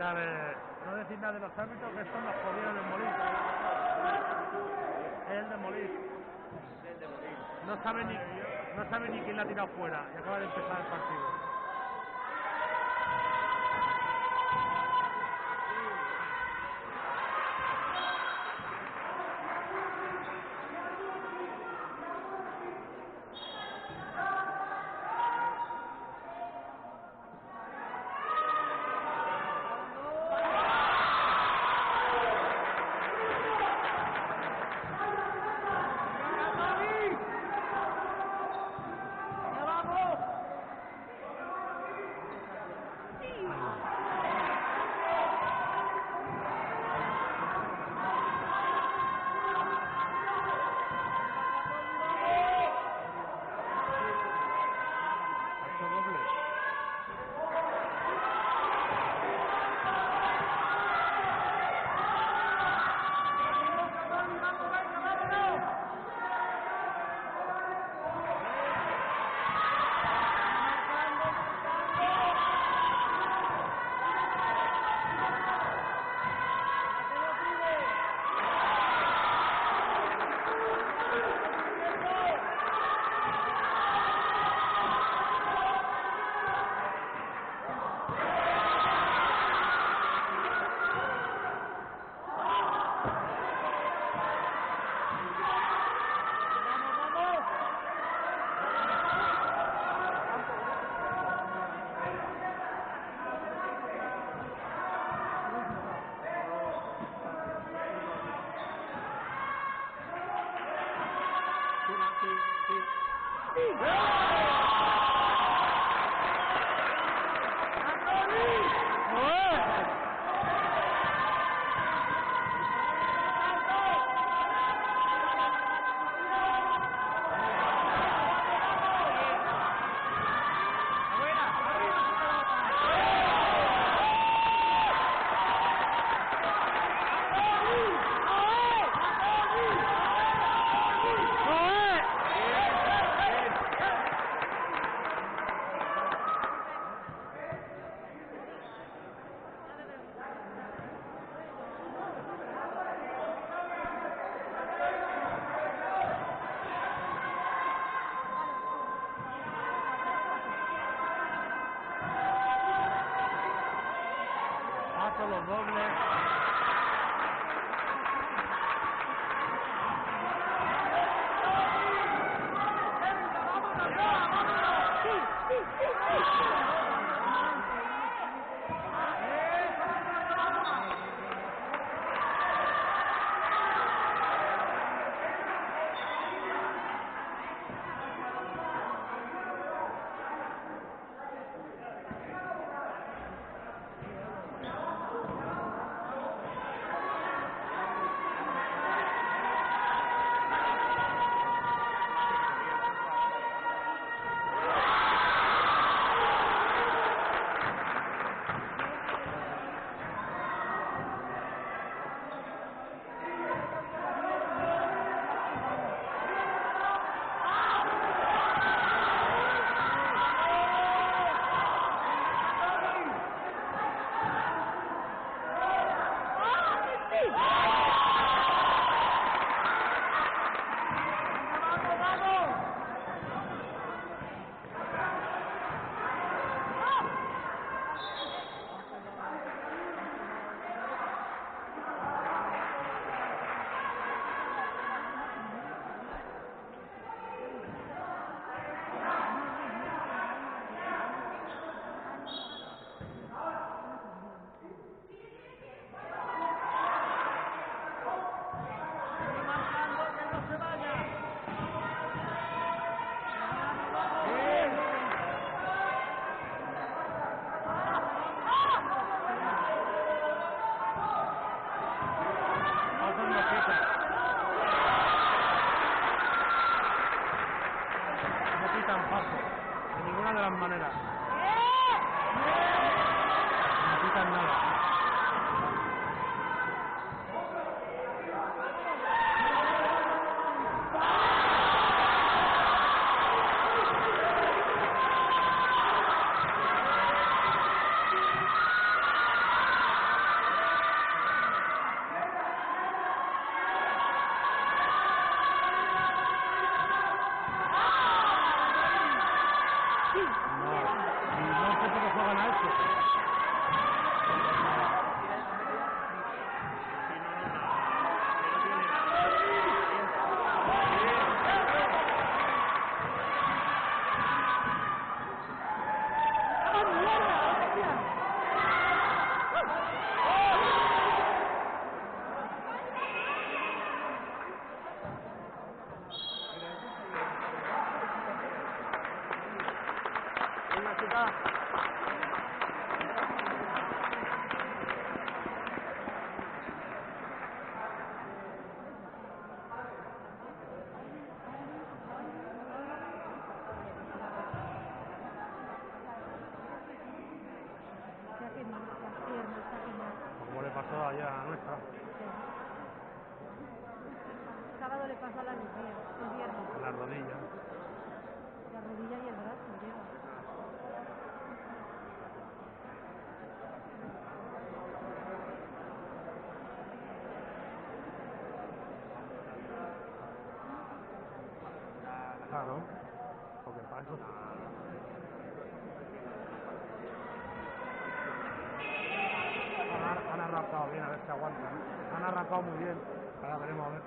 Vale, no decir nada de los árbitros, que estos nos jodieron en Molís. Es el de Molís. No sabe ni quién la ha tirado fuera y acaba de empezar el partido. Los dobles. De ninguna de las maneras. No quitan nada. pasado. El sábado le pasó a la Lucía, el viernes. La rodilla. La rodilla y el brazo, lleva. Claro, porque para eso. Han arrancado bien, a ver si aguantan. Han arrancado muy bien. Ahora veremos a ver.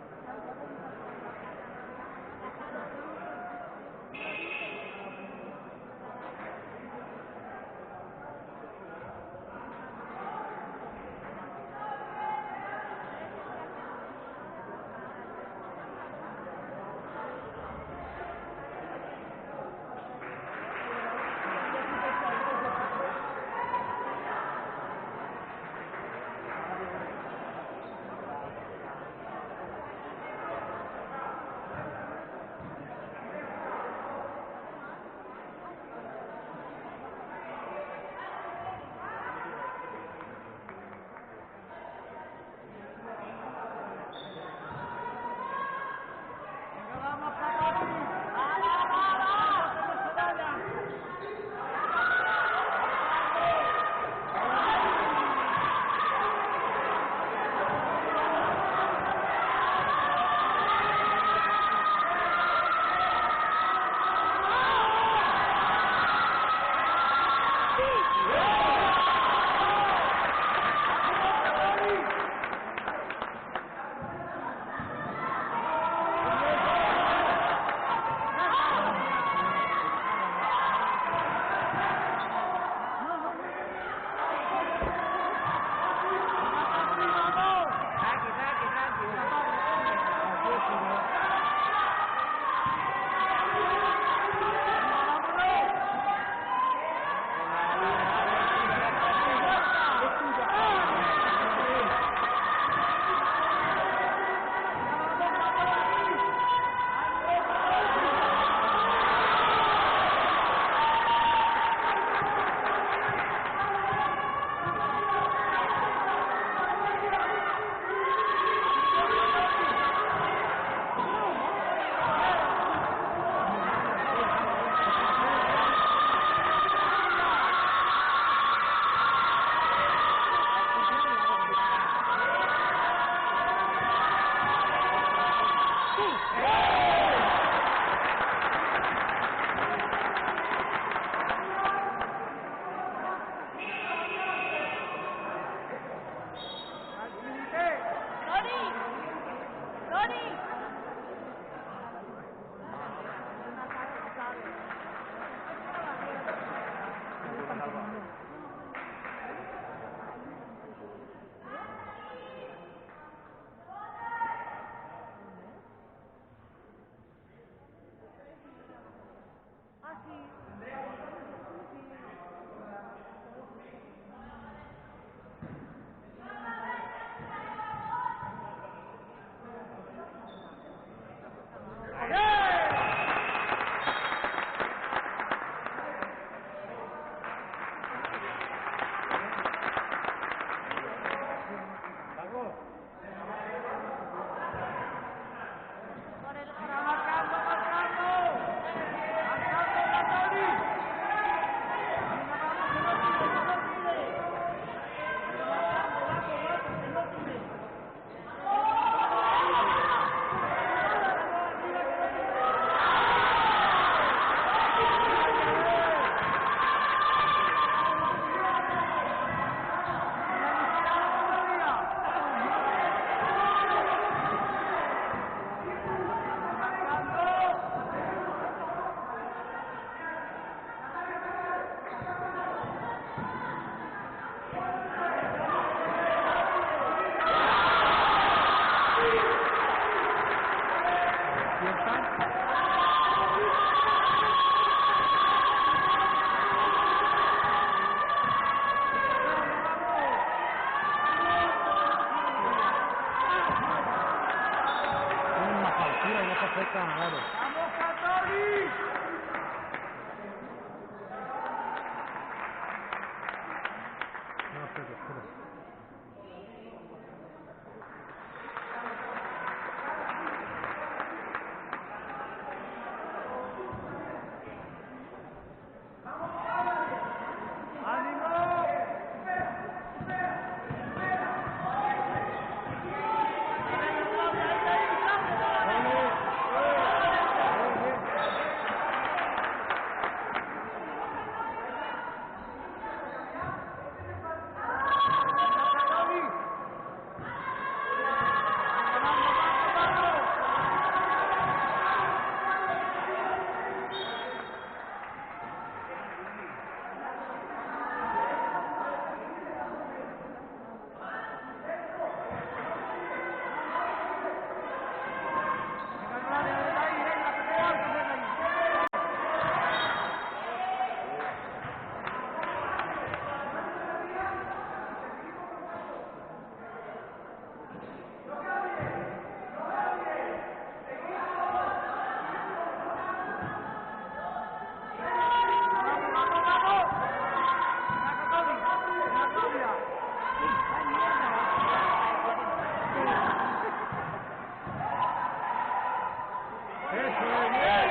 Eso es bien.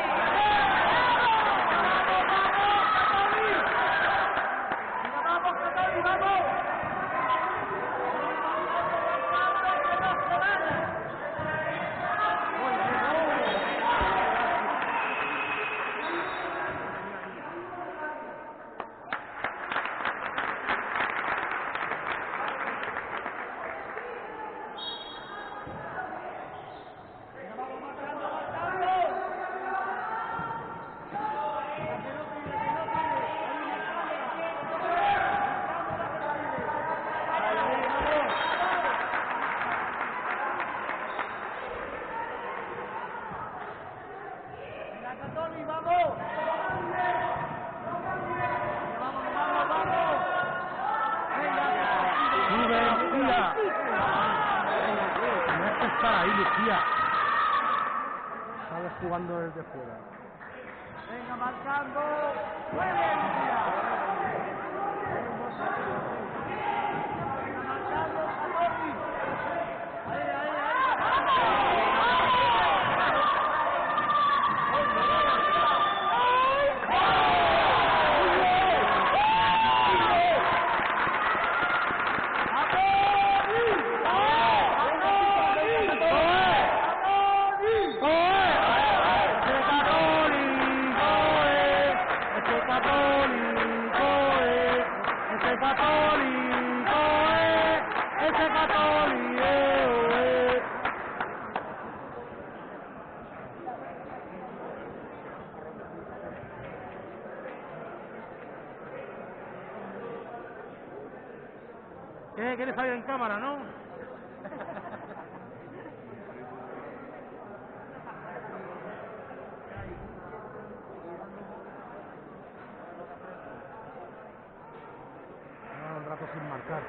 ¡Vamos, Catoni, vamos! Catoni, vamos. Sube, Lucía. Tienes que estar ahí, Lucía. Sales jugando desde fuera. Venga, marcando. Muy bien, Lucía. Venga, marcando, Catoni. Ahí, ahí, ahí. ¿Quieres salir en cámara, no? Un rato sin marcar.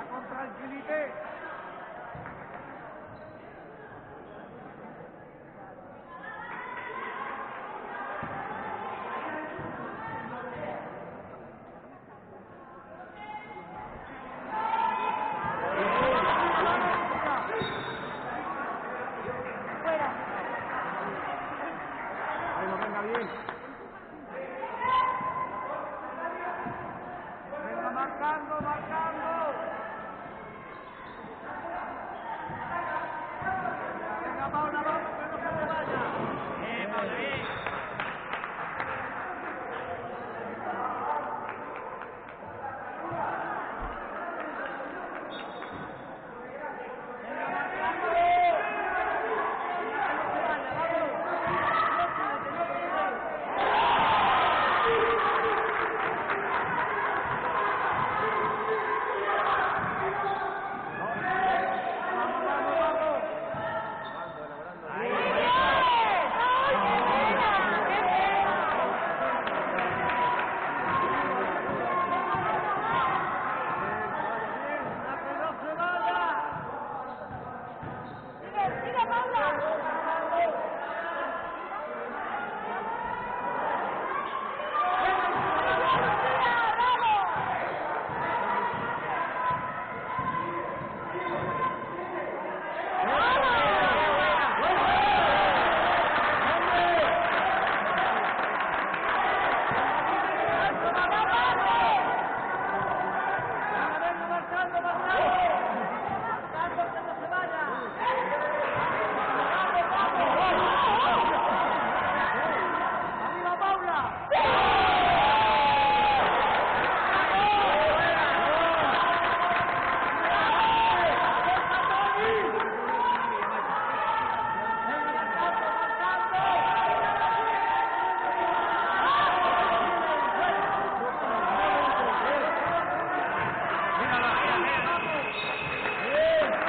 Con tranquilidad. Fuera. Ahí no venga bien. Venga, marcando, marcando.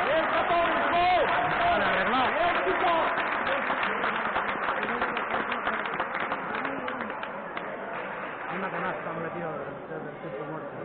¡Bien, Católico! Vale, arreglado. Una canasta han metido desde el tiempo muerto.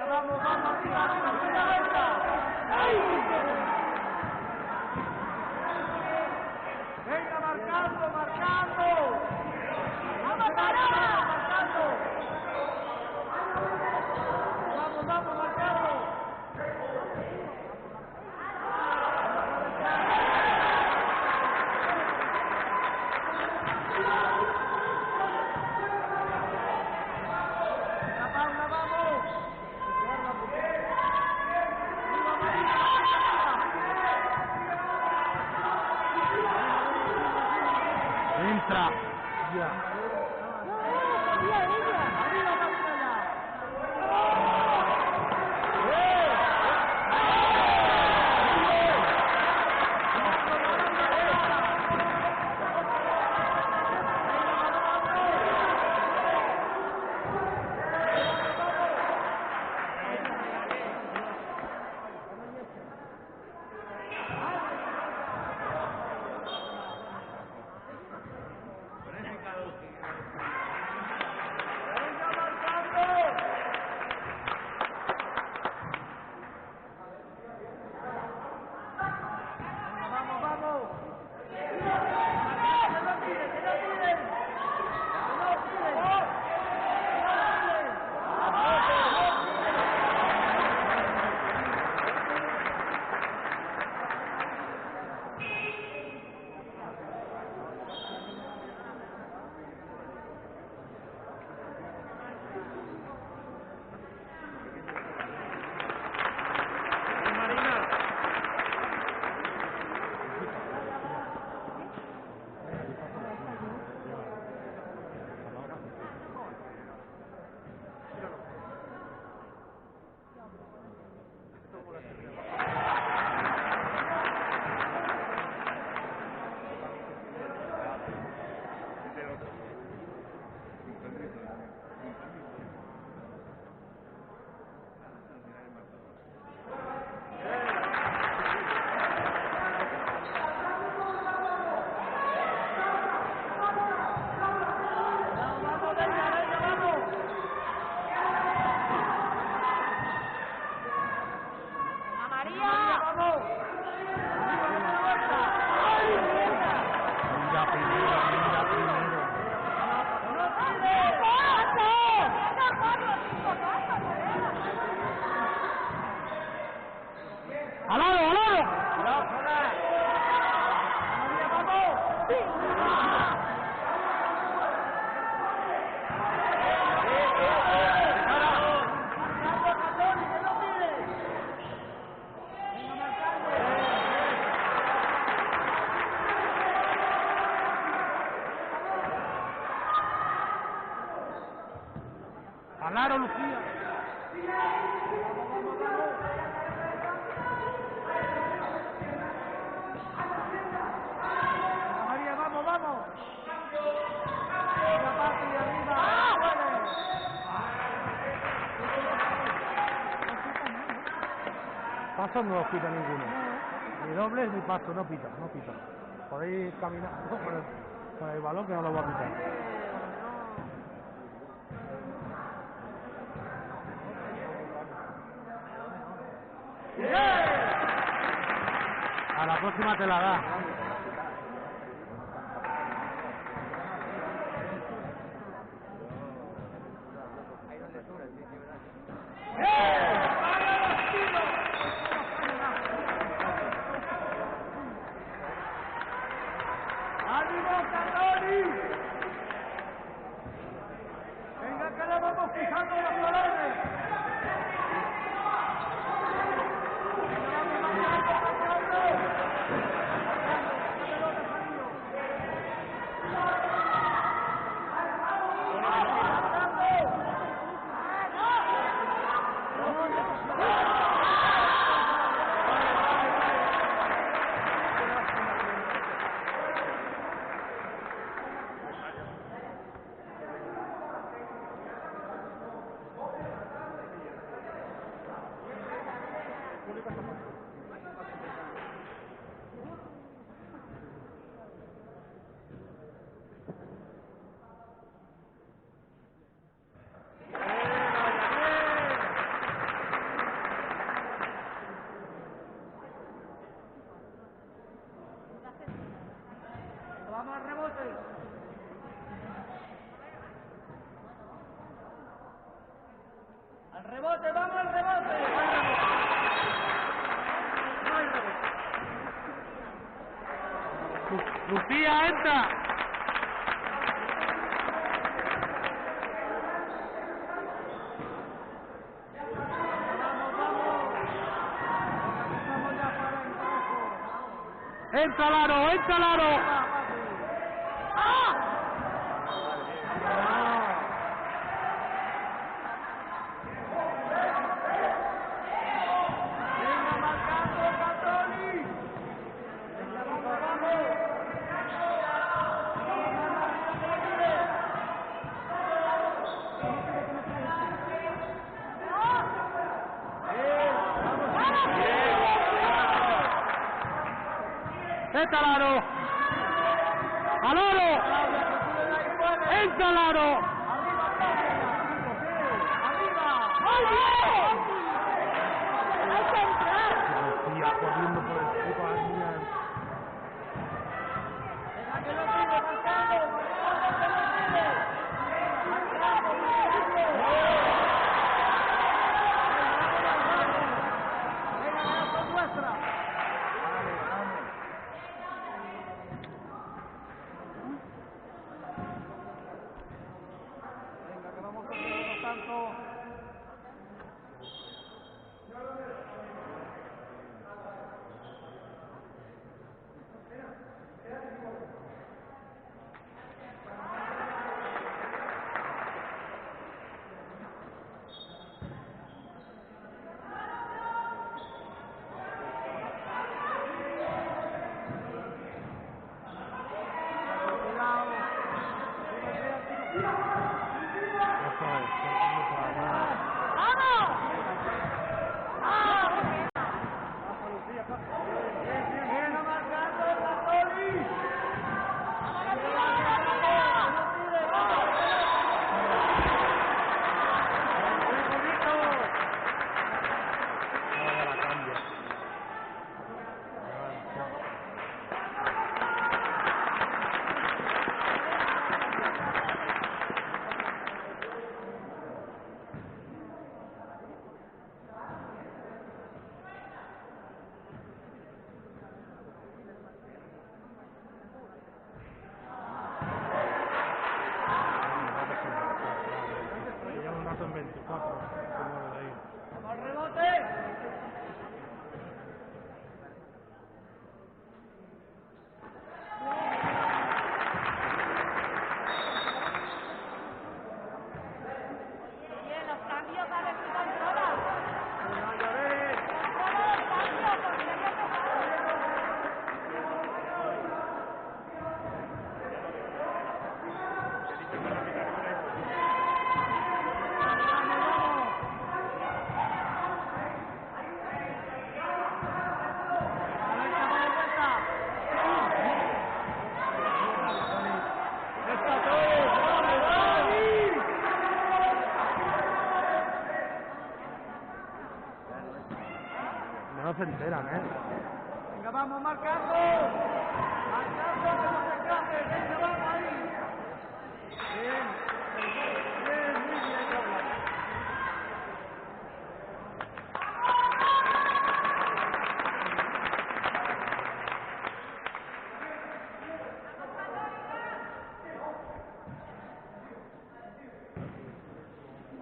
Guau, entra. Ya. Al aro, Lucía. María, vamos, vamos. La Patri, arriba. Pasos no los pita ninguno. Ni dobles ni pasos, no pita. Podéis caminar con el balón que no lo va a pitar. A la próxima te la da. ¡Ánimo, Cantoni! Venga, que le vamos fijando los colores. Vamos al rebote. Al rebote, vamos al rebote. Lucía, entra. Entra al aro, entra al aro. Entra al aro. Al aro. Entra al aro. Lucía corriendo por el chico a la niña. En 24, de ahí. ¡Vamos al rebote! se enteran, ¿eh? Venga, vamos, marcando. Marcando, que no se escape. Venga, vamos ahí. Bien. Bien, muy bien, Carla.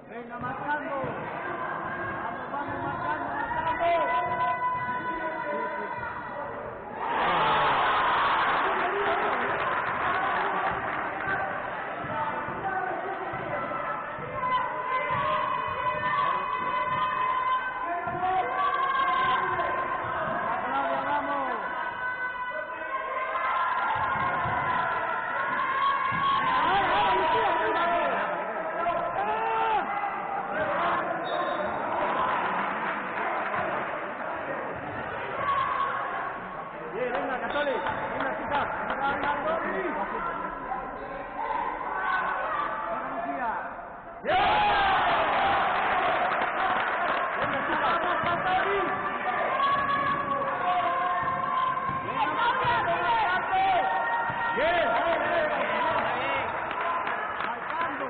Venga, marcando. Vamos, vamos, marcando, marcando. Venga, Catoli, venga, chica. Venga, Catoli. Venga, Lucía. Venga, chica. Vamos, Catoli. Venga, marcando, marcando. Bien, marcando.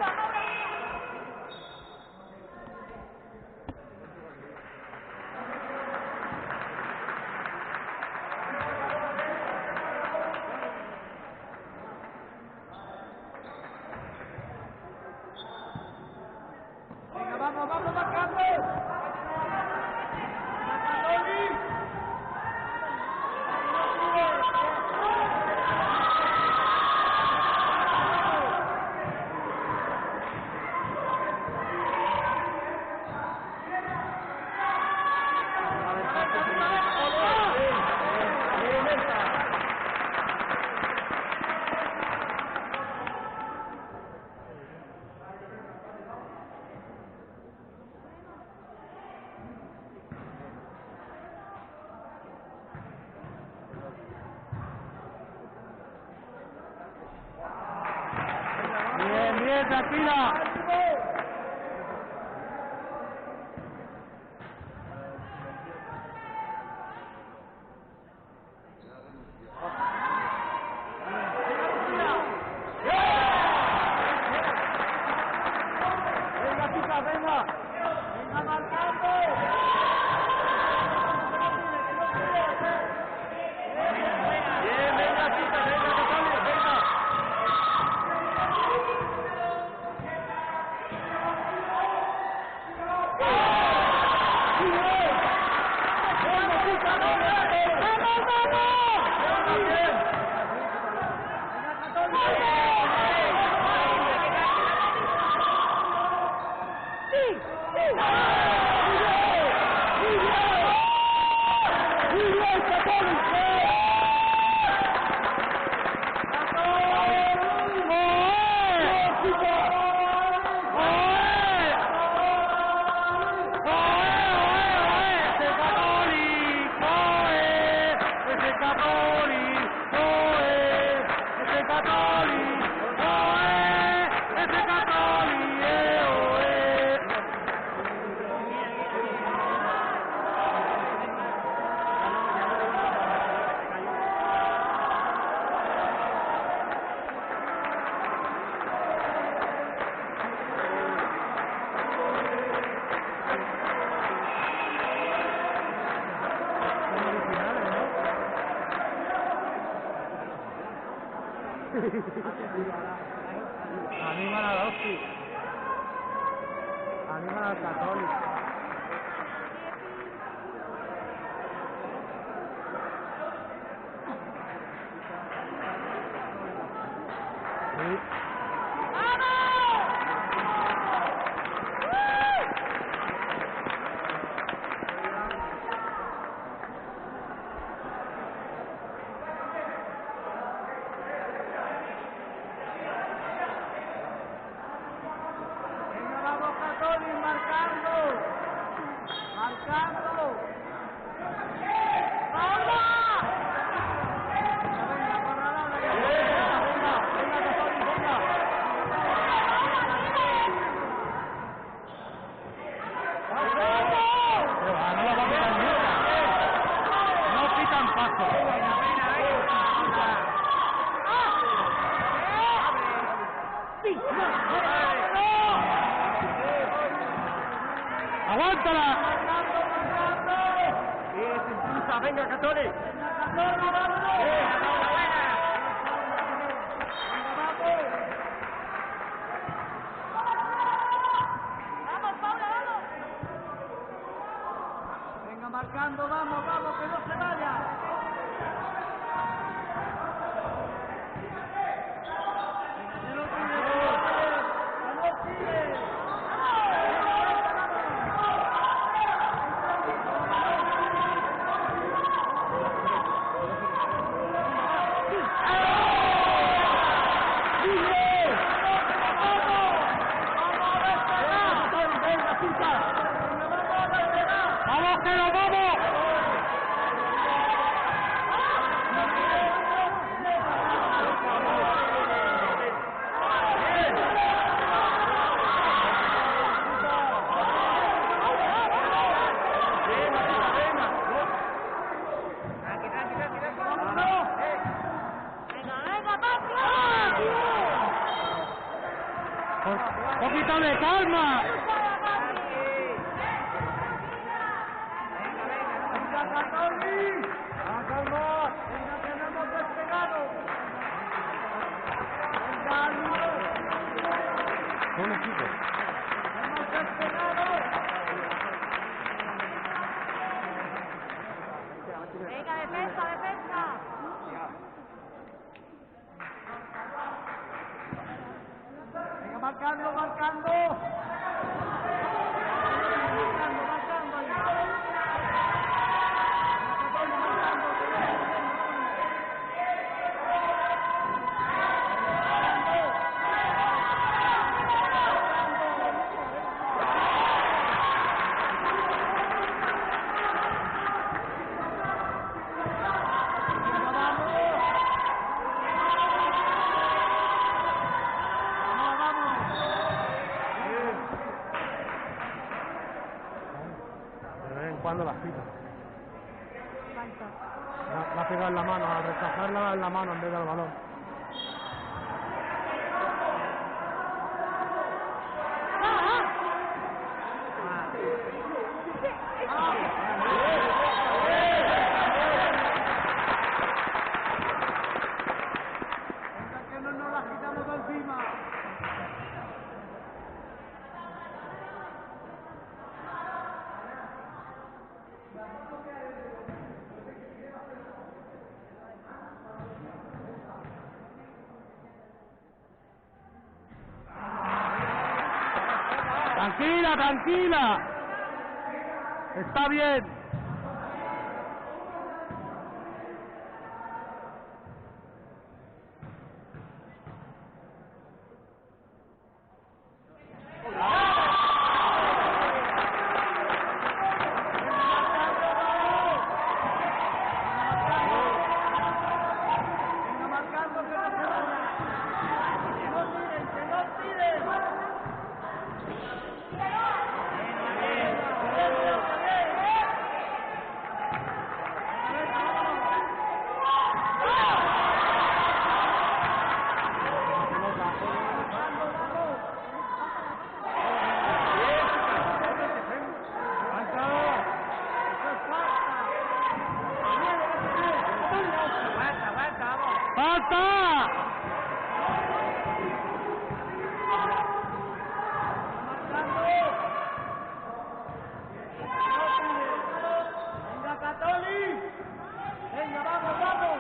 Venga, vamos, vamos, marcando. Catoli. Bien, bien, tranquila. Venga, chica, venga. Venga, marcando. Bien, venga, chica, venga, Catoli, venga. Animan a Dosti. Animan al Católico. Sí. Venga, vamos, Catoli, marcando. Marcando. ¡Vamos! Venga, Corralón, venga, Catoli, venga. Pero no la va a quitar nunca. ¡Aguántala! Se impulsa, venga, Catori. Vamos, Paula, vamos. Venga, marcando, vamos, vamos, que no se vaya. Que no tire. ¡Vamos, que nos vamos! Un poquito de calma. Son equipos. Venga, defensa, defensa. Venga, marcando, marcando. Marcando ahí. De vez en cuando las pita. Falta. La ha pegado en la mano, al rechazarla en la mano en vez del balón. Venga, que no nos la quitamos de encima. Tranquila, tranquila. Está bien. Venga, marcando, que no se vaya. Que no tiren, que no tiren. ¡Falta! Venga, Catoli. Venga, vamos, vamos.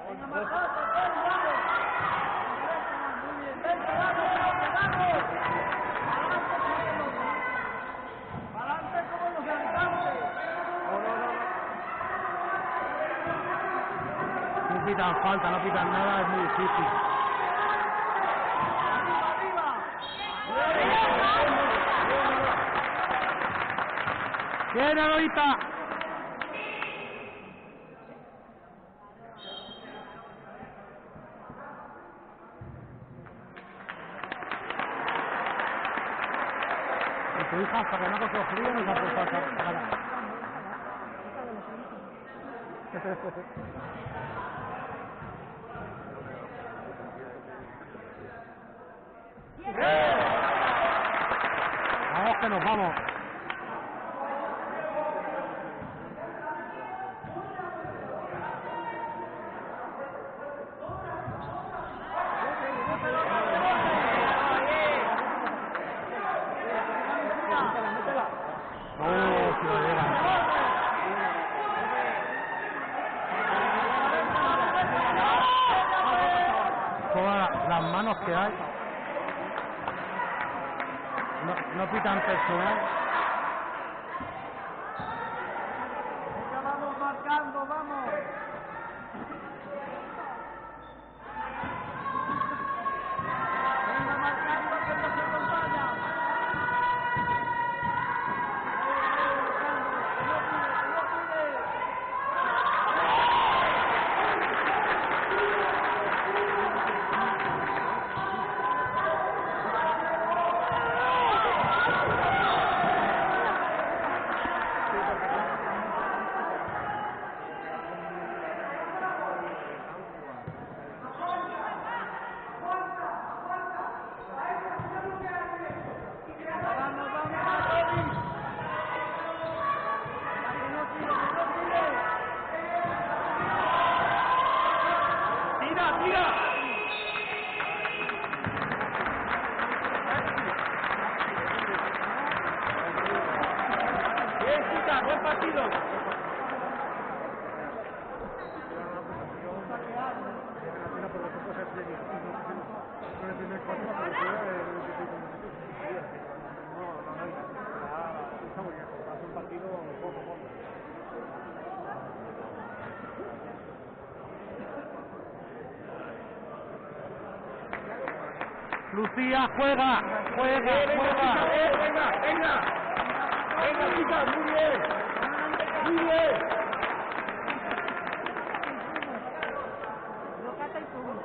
Venga, marcado, Catoli, vamos. Muy bien, venga, vamos, vamos. Adelante como los habitantes. No pitan falta, no pitan nada, es muy difícil. Arriba, ¡Bien, Eloíta! Y tu hija, hasta que no ha cogido frío, nos ha puesto a sacar. Vamos, que nos vamos. No pitan personal. Venga, vamos marcando, vamos. Venga, marcando, que no se nos vaya. Buen partido. Lucía, juega. Venga, chicas, muy bien. Muy bien. Bocata y pum.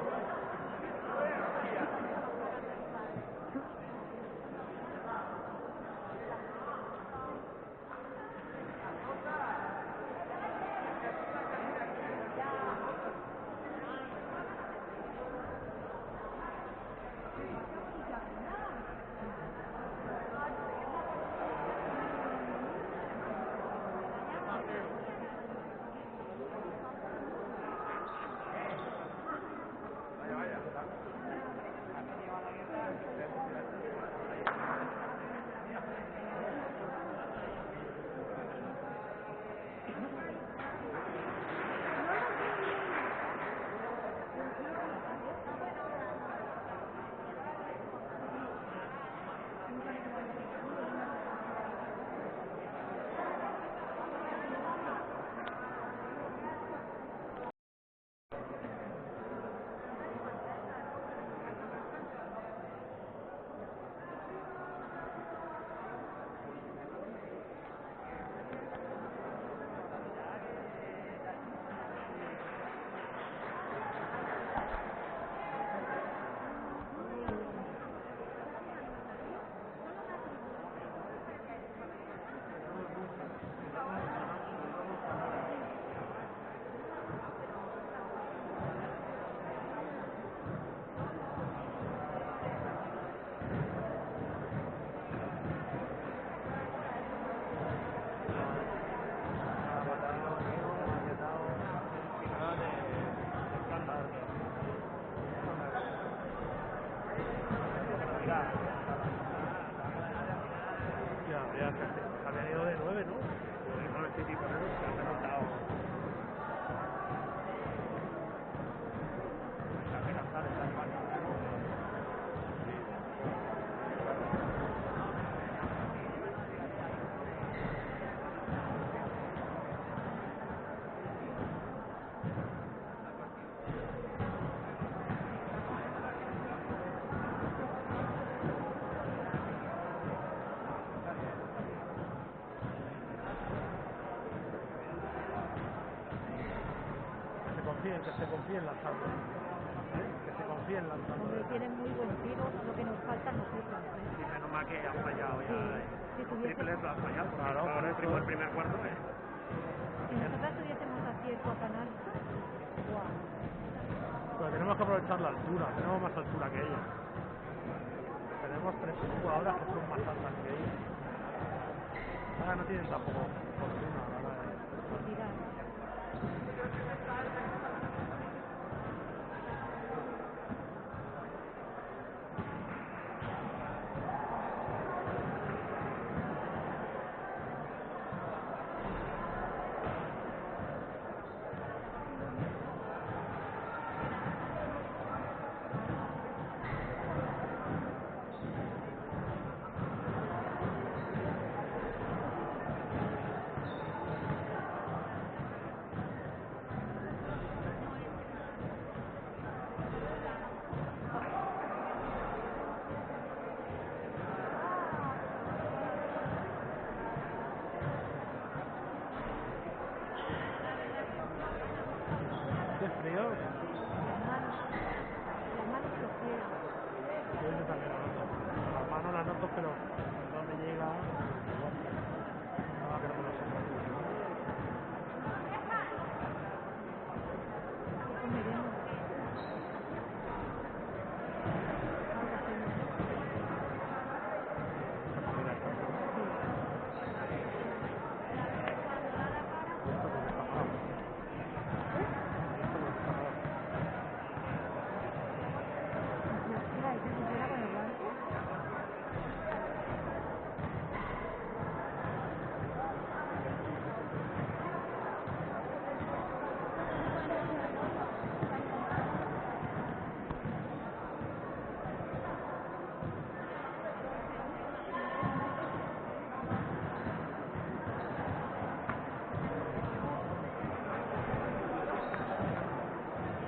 Habían ido de 9, ¿no? De 9 y pico, ¿no? Se han remontado. Se hace cansar esta España. Que se confíen lanzando. Que se confíen lanzando. Hombre, tienen muy buen tiro, lo que nos falta no triples. Sí, menos mal que han fallado ya. Si Los tuviese... triples lo han fallado. Claro, por eso. El primer cuarto. Si nosotras tuviésemos acierto a canasta, ¡guau! Pero tenemos que aprovechar la altura. Tenemos más altura que ellas. Tenemos 3 jugadoras que son más altas que ellas. Ahora no tienen tampoco fortuna, ¿verdad? Por tirar. pero donde llega, no va a querer ponerse en la luz, ¿no? ¿Qué comeremos? Algo así. Esa comida está buena. Esto porque está parado. Esto porque está parado. Mira, ¿y qué funciona con el barco?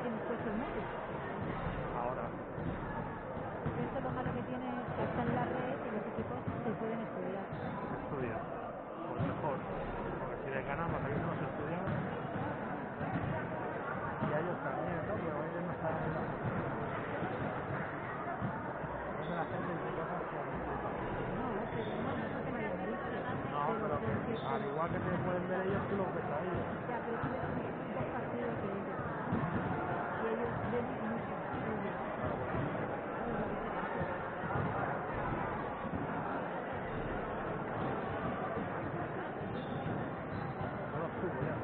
¿Tienes puesto el móvil? Ahora, Esto lo malo que tiene es que está en la red y los equipos se pueden estudiar. estudia. Pues mejor. Porque si les ganan, los alumnos estudian. Y a ellos también, ¿no? Porque ellos no están en la posición. A veces la gente dice cosas que a mí me gustan. No, pero no porque no haya visto. No, pero que al igual que te pueden ver ellos, tú los ves a ellos. Ya, pero tú ves un poco partido que ellos. Y ellos ven mucho. No los subo ya.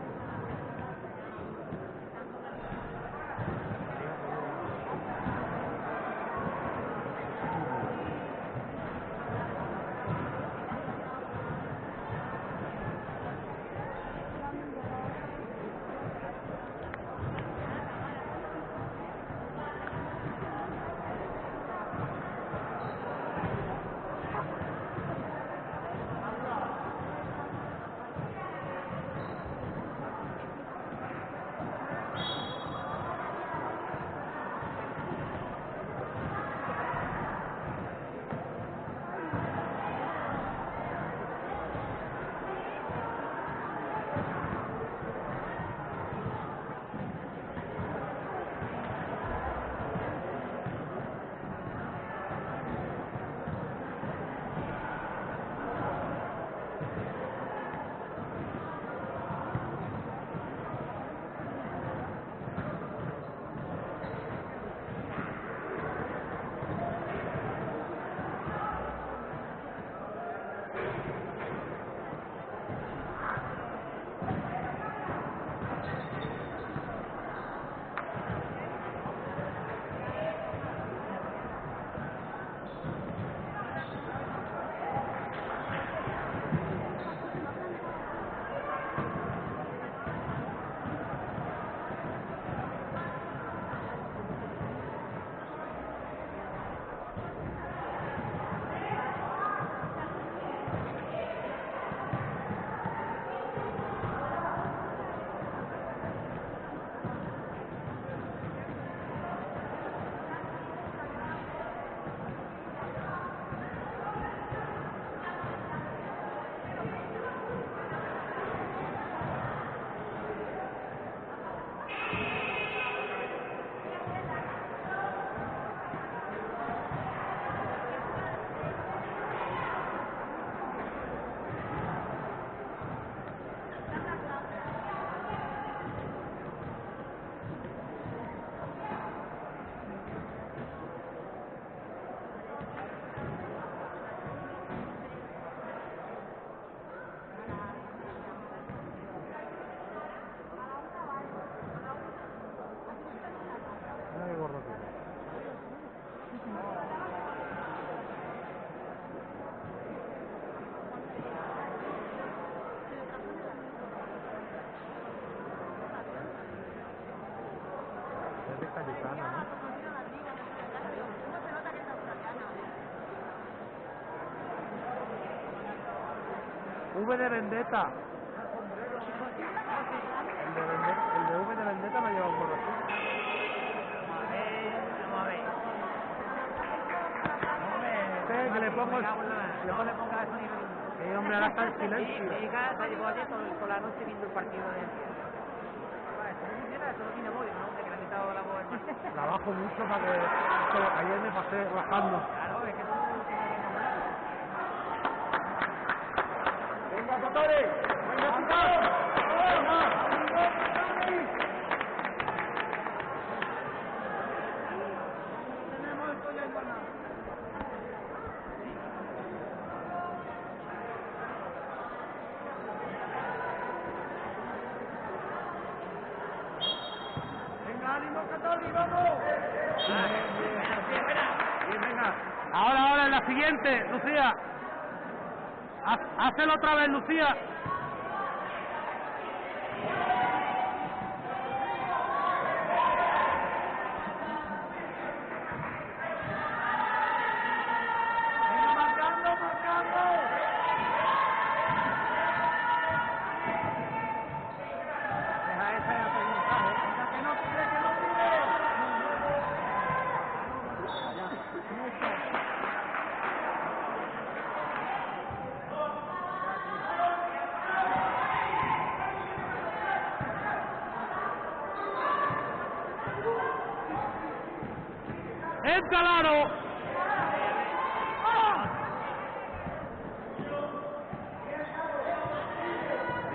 Mira qué gorro tiene. Es de Cayetana, ¿no? V de Vendetta. El de V de Vendetta no lleva un gorro así. Vamos a ver. Que le pongo... No le pongas sonido. hombre, ahora está en silencio. Mi hija se llevó ayer por la noche viendo el partido de... Esto no funciona, esto no tiene móvil, ¿no? De que le han quitado la voz. Trabajo mucho para que... Ayer me pasé rajando. Claro, es que tú tienes que enamorar. Tony, vamos. Bien, venga. Ahora, en la siguiente, Lucía. Hácelo otra vez, Lucía. Venga, marcando. Deja esa y hacer un mensaje. Venga, que no tire. ¡Entra, Laro!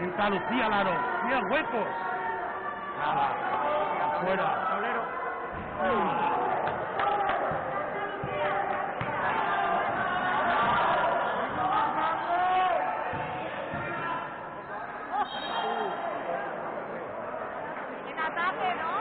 Entra Lucía, Laro. Mira el hueco. Nada. Afuera. Tablero. En ataque, ¿no?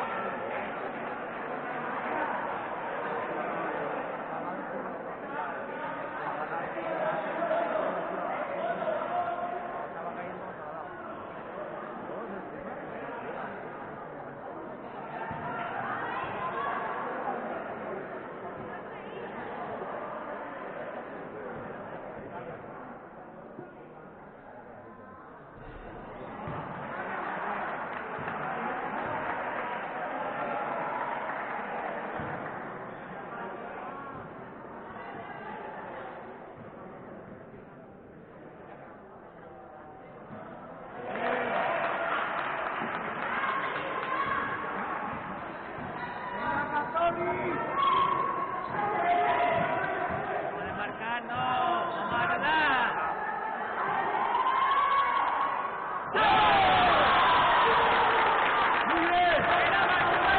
Puede marcar, no. Vamos a ganar. Muy bien. Venga, marcando.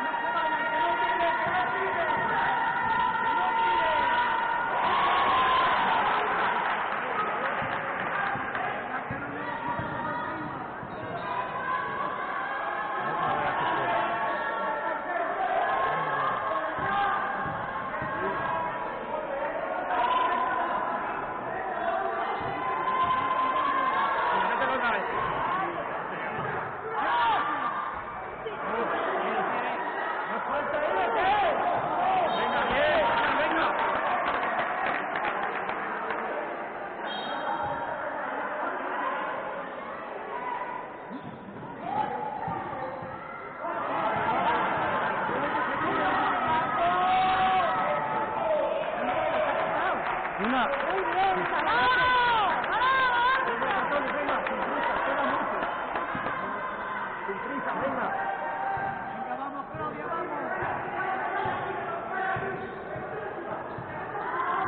No se vayan, que no tire. Mételo otra vez. ¡Nos falta él! Venga, bien. Venga. Una. Muy bien, Salado. Venga, vamos, Claudia, vamos.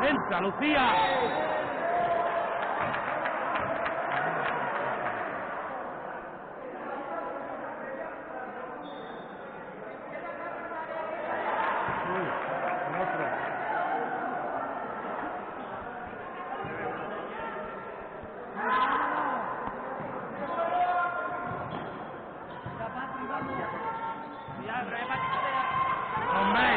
Entra, Lucía. Venga, Patri, vamos. Ya, remate. Hombre.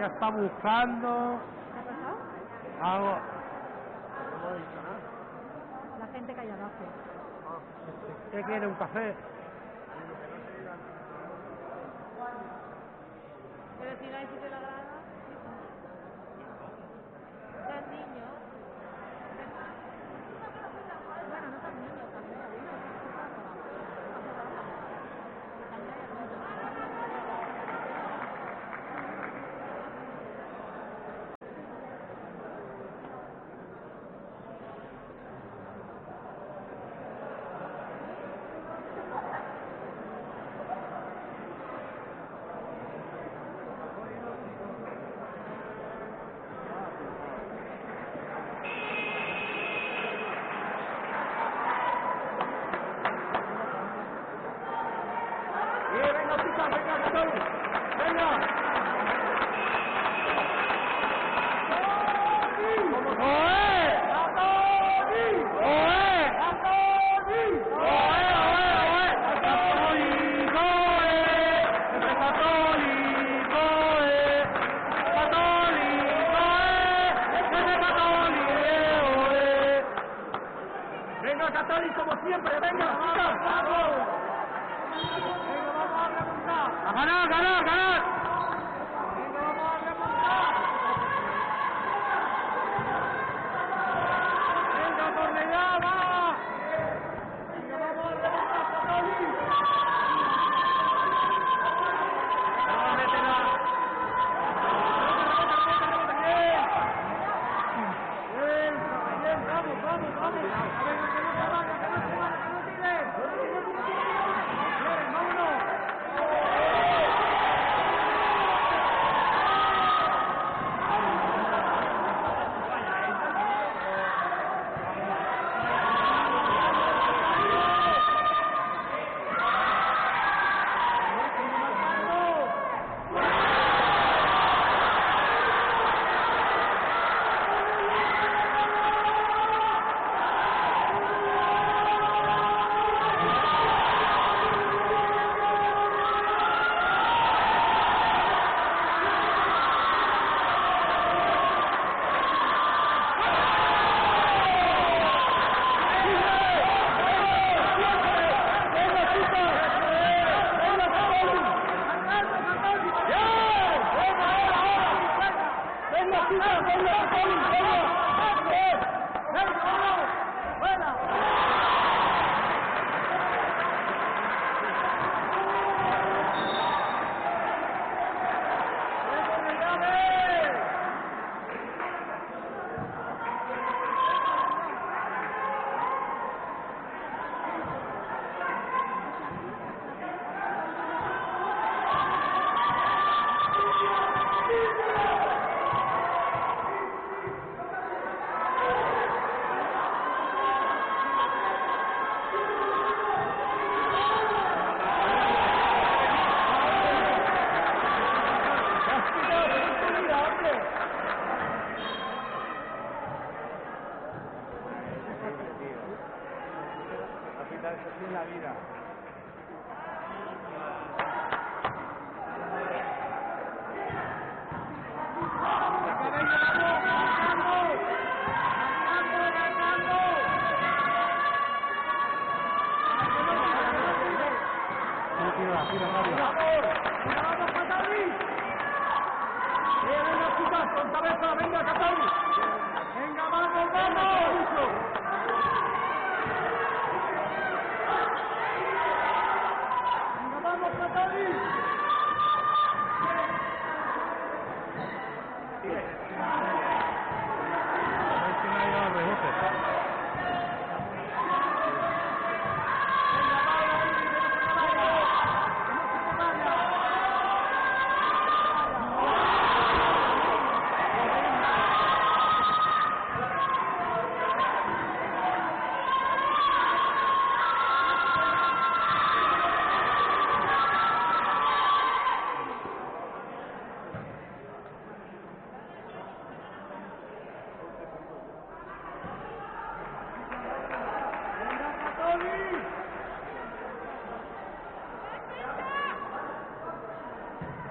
ella está buscando ¿Qué ha pasado? algo. La gente que hay abajo. ¿Qué quiere? ¿Un café? Pero si no hay sitio en la grada. Son niños. Bueno, no son niños también. Venga, chicas, venga, Católico. Venga. Venga, Católico, como siempre, venga, chicas, vamos. Venga, vamos a remontar. ¡A ganar, ganar, ganar! Venga, vamos a remontar. Venga, Cornellá, va. Venga, vamos a remontar, Católico. Bien, vamos, vamos, vamos. A ver, que no se vaya, que no se vaya, que no tire. Bien, vámonos. La vida. Con cabeza, venga, Católico. Venga, vamos, vamos. Venga, vamos, Católico.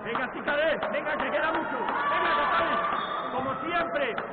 Venga, Cicadez, venga, que queda mucho. Venga. siempre.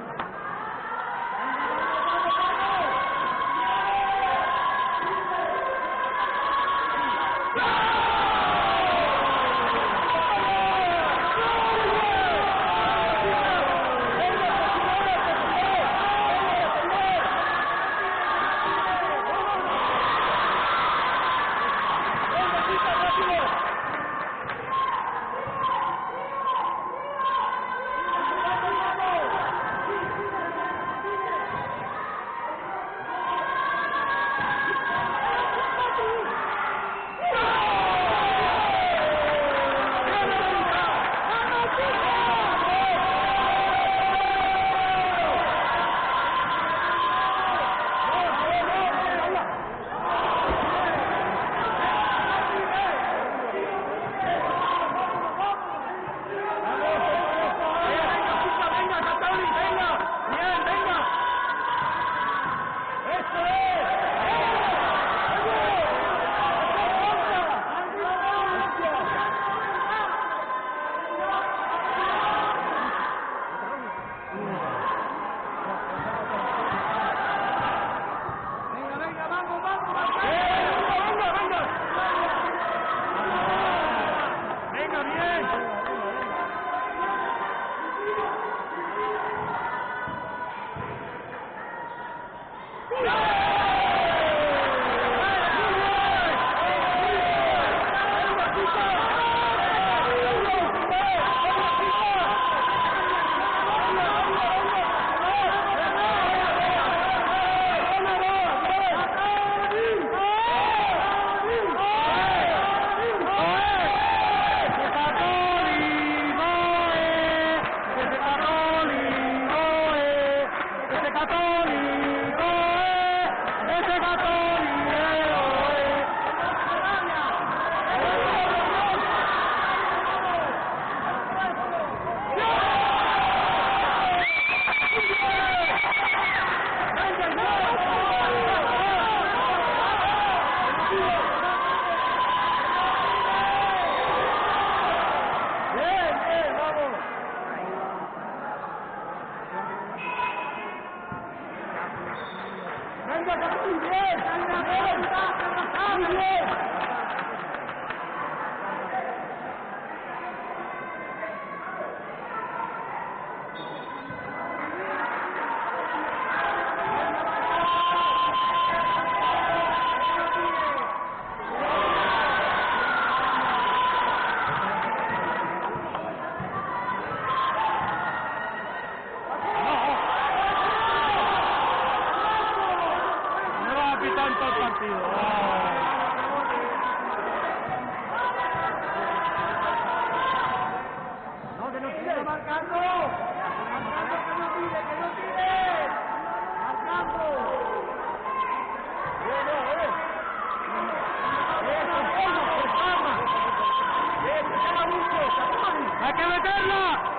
¡Hay que meterla!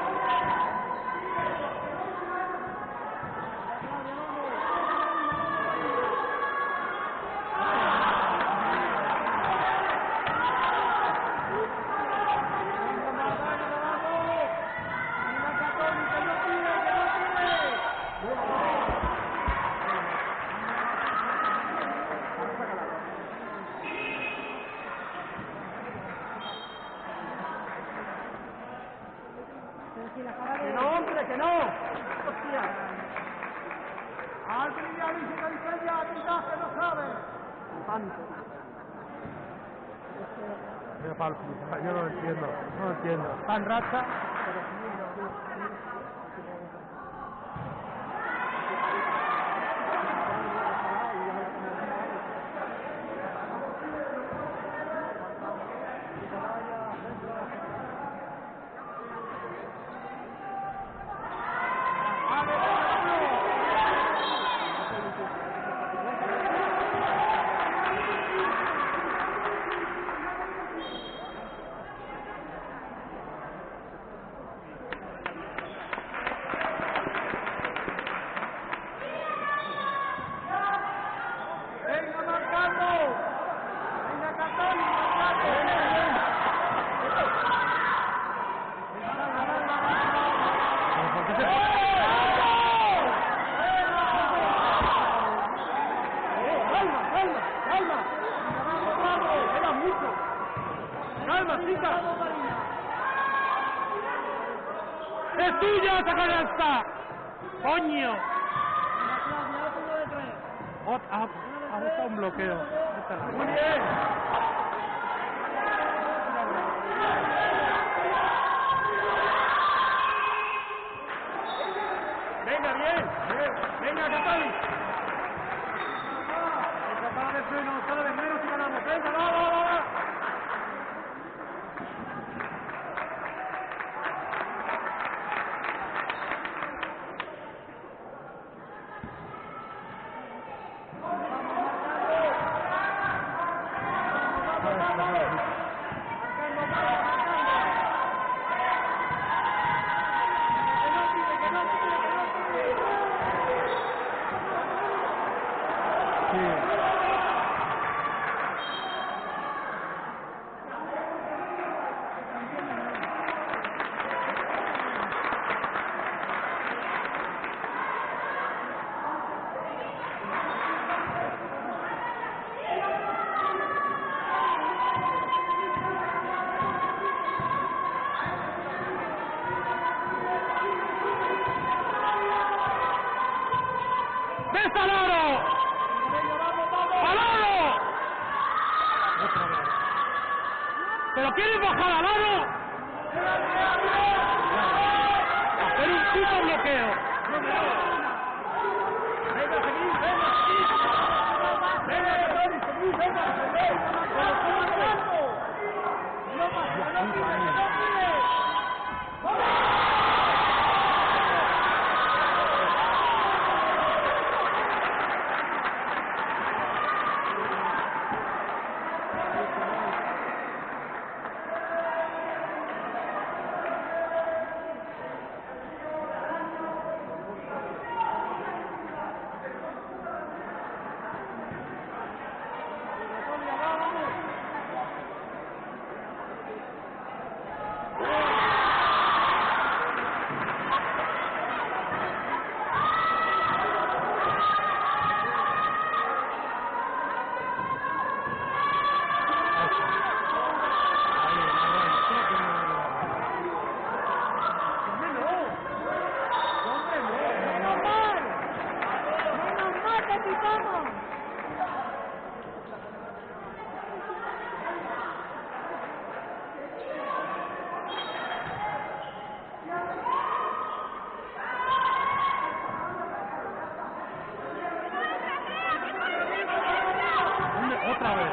¡Que no, hombre, que no! ¡Hostia! ¡Alguien ya dice que enseña quizás que no sabe! ¡Tanto! Yo no lo entiendo, no lo entiendo. Está en racha. chica! ¡Es tuya esa canasta! ¡Coño! Ha buscado un bloqueo. ¡Muy bien! ¡Venga, bien! ¡Venga, Catali! Cada vez menos, y ganamos. ¡Venga, va! ¡Ves al oro! ¡Al oro! ¿Pero quieres bajar al oro? Hacer un puto bloqueo. Venga, seguid, otra vez.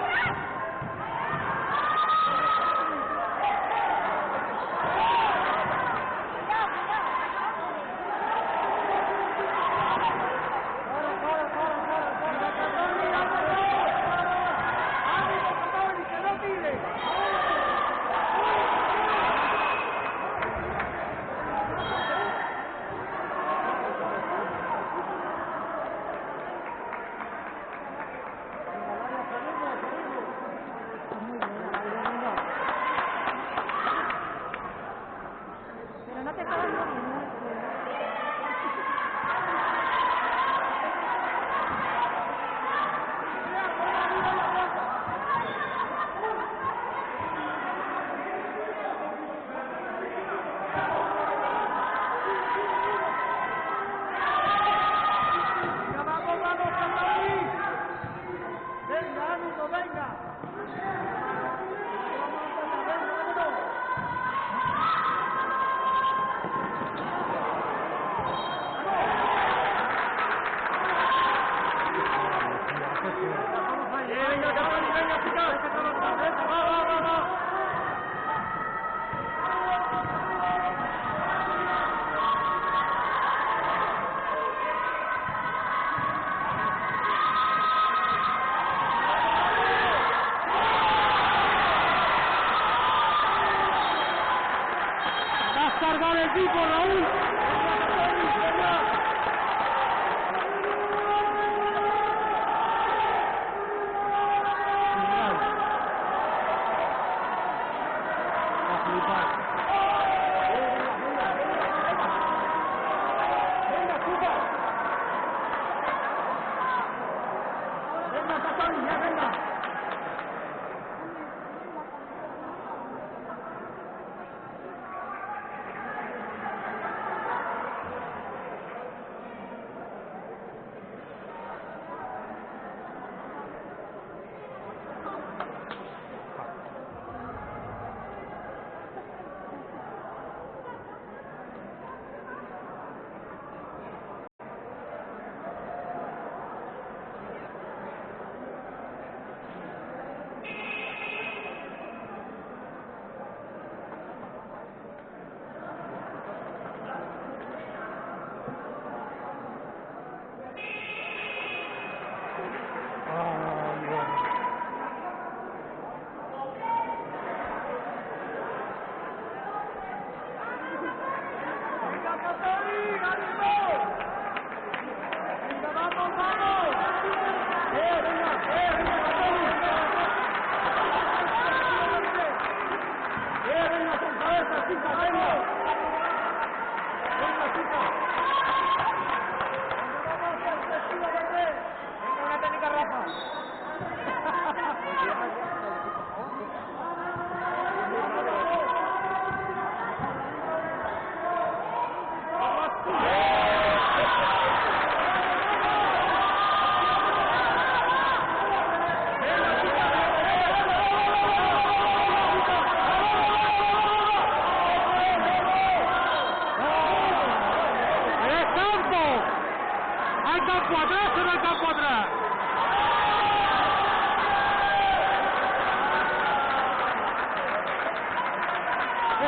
Cargar el equipo, Raúl.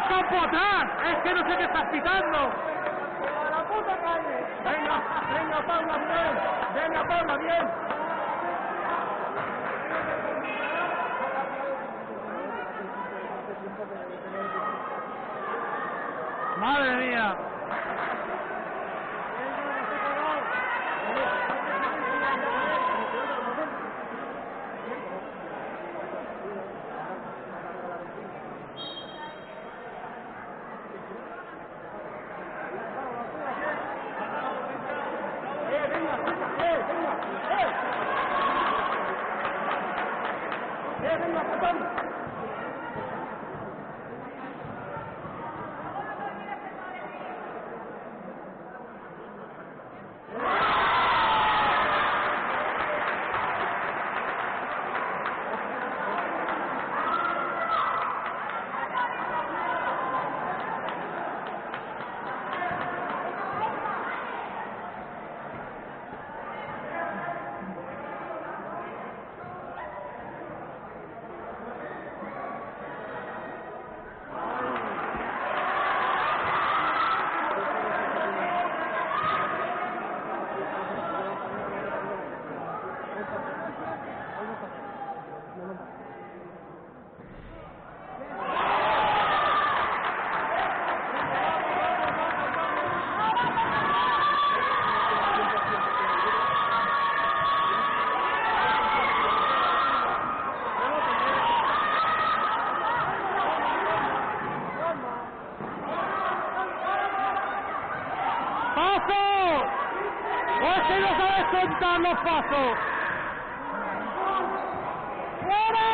campo atrás! ¡Es que no sé qué estás pitando! ¡A la puta calle! Venga, venga, Paula, bien. Venga, Paula, bien. ¡Madre mía! Venga, Patón. ¡Pasos! ¡O es que no sabes contar los pasos! ¡Fuera!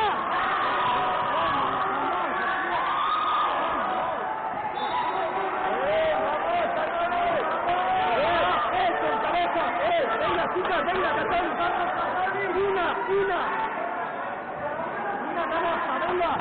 Venga, chicas, venga, Catón, vamos, Una, vamos, venga.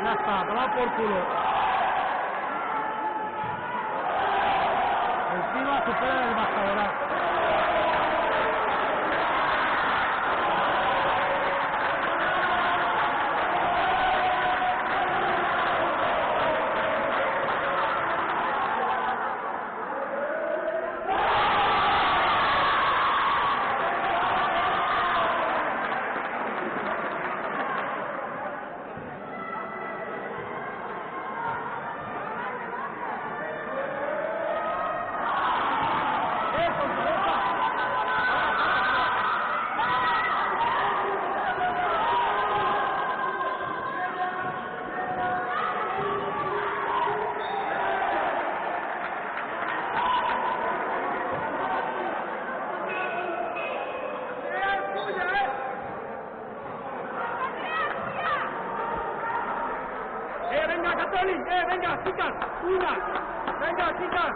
Ya está, toma por culo. Encima supera el bajador. Venga, Catoli, venga, chicas, una, venga, chicas.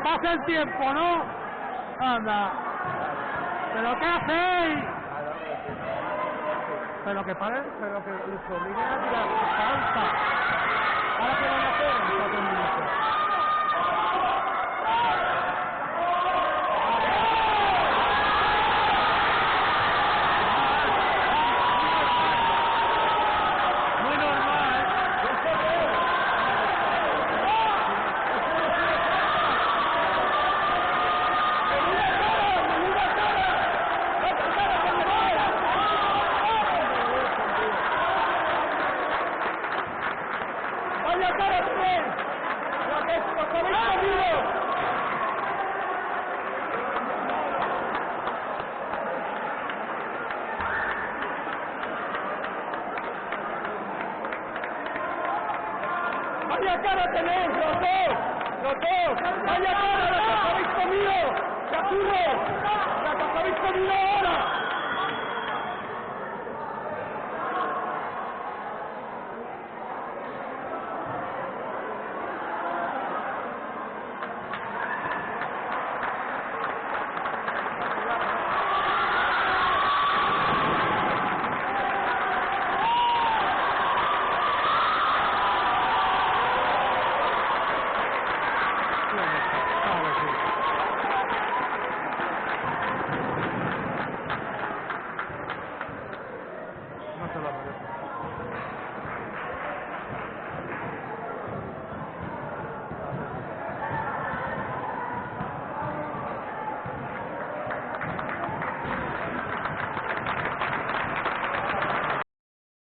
pase el tiempo, ¿no? Anda. ¿Pero qué hacéis? Pero que paren, pero que les obliguen a tirar falta. ¿Ahora qué van a hacer? En 4 minutos. Muy normal. ¡Vaya cara también! ¡La que os habéis comido! ¡Vaya cara tenéis, los dos! ¡Los dos! ¡Vaya cara, la que os habéis comido!